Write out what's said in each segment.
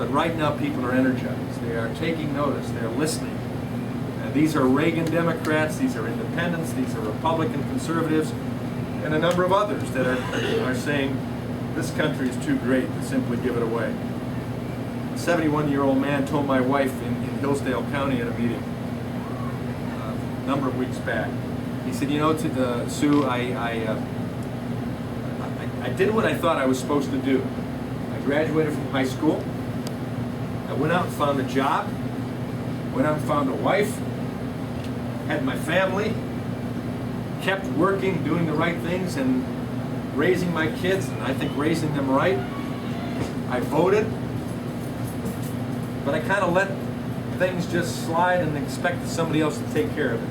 But right now people are energized. They are taking notice. They're listening. These are Reagan Democrats, these are independents, these are Republican conservatives, and a number of others that are saying this country is too great to simply give it away. A 71-year-old man told my wife in Hillsdale County at a meeting a number of weeks back. He said, you know, Sue, I did what I thought I was supposed to do. I graduated from high school. I went out and found a job. Went out and found a wife. Had my family. Kept working, doing the right things, and raising my kids, and I think raising them right. I voted. But I kind of let things just slide and expected somebody else to take care of it.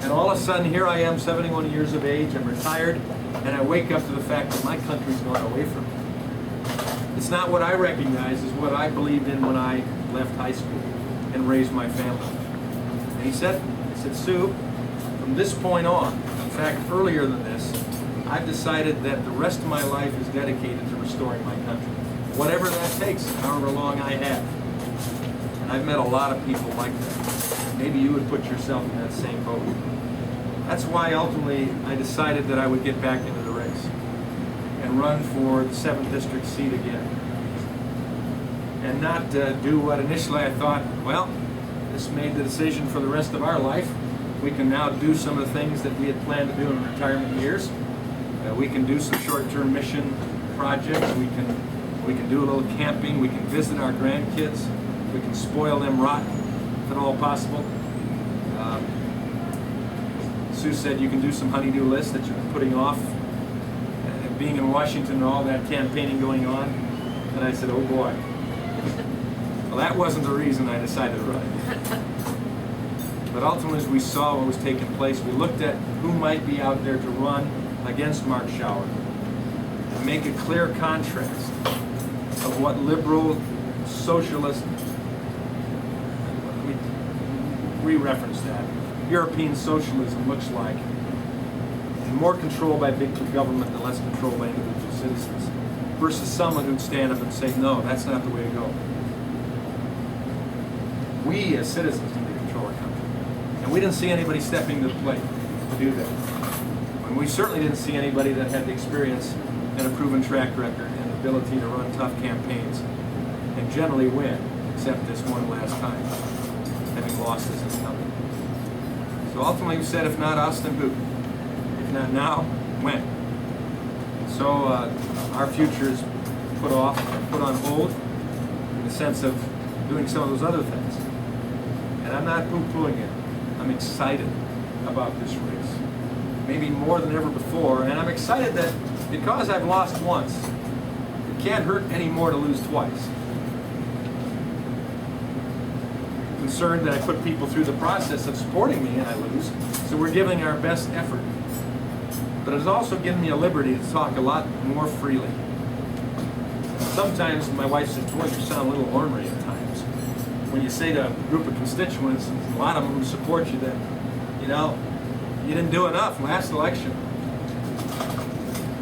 And all of a sudden, here I am, 71 years of age, I'm retired, and I wake up to the fact that my country's gone away from me. It's not what I recognize, it's what I believed in when I left high school and raised my family. And he said, Sue, from this point on, in fact, earlier than this, I've decided that the rest of my life is dedicated to restoring my country. Whatever that takes, however long I have. And I've met a lot of people like that. Maybe you would put yourself in that same boat. That's why ultimately I decided that I would get back into the race and run for the 7th District seat again. And not do what initially I thought, well, this made the decision for the rest of our life. We can now do some of the things that we had planned to do in retirement years. We can do some short-term mission projects. We can do a little camping. We can visit our grandkids. We can spoil them rotten, if at all possible. Sue said you can do some honey-do lists that you've been putting off. Being in Washington and all that campaigning going on. And I said, oh boy. Well, that wasn't the reason I decided to run. But ultimately, as we saw what was taking place, we looked at who might be out there to run against Mark Schauer and make a clear contrast of what liberal, socialist, we reference that, European socialism looks like. More control by big government and less control by individual citizens, versus someone who'd stand up and say, no, that's not the way to go. We as citizens need to control our country. And we didn't see anybody stepping to the plate to do that. And we certainly didn't see anybody that had the experience and a proven track record and the ability to run tough campaigns and generally win, except this one last time, having lost as incumbent. So ultimately we said, if not us, then who? If not now, when? So our future is put off, put on hold, in the sense of doing some of those other things. And I'm not poo-pooing it. I'm excited about this race, maybe more than ever before. And I'm excited that because I've lost once, it can't hurt any more to lose twice. Concerned that I put people through the process of supporting me and I lose, so we're giving our best effort. But it's also given me a liberty to talk a lot more freely. Sometimes my wife says, boy, you sound a little ornery at times. When you say to a group of constituents, a lot of them who support you, that, you know, you didn't do enough last election.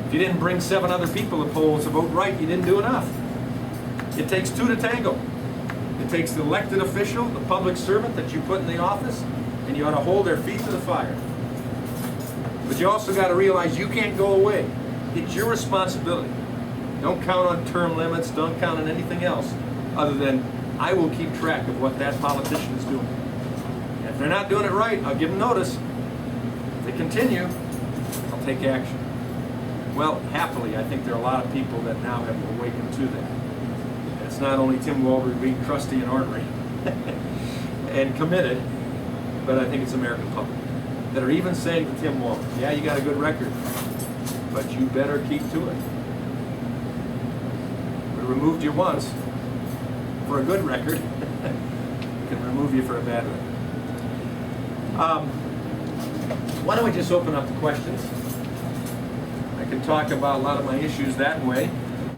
If you didn't bring 7 other people to polls to vote right, you didn't do enough. It takes 2 to tango. It takes the elected official, the public servant that you put in the office, and you ought to hold their feet to the fire. But you also got to realize you can't go away. It's your responsibility. Don't count on term limits, don't count on anything else other than I will keep track of what that politician is doing. And if they're not doing it right, I'll give them notice. If they continue, I'll take action. Well, happily, I think there are a lot of people that now have awakened to that. And it's not only Tim Walberg being trusty and ornery and committed, but I think it's the American public that are even saying to Tim Walberg, yeah, you got a good record, but you better keep to it. We removed you once for a good record. We can remove you for a bad record. Why don't we just open up the questions? I can talk about a lot of my issues that way.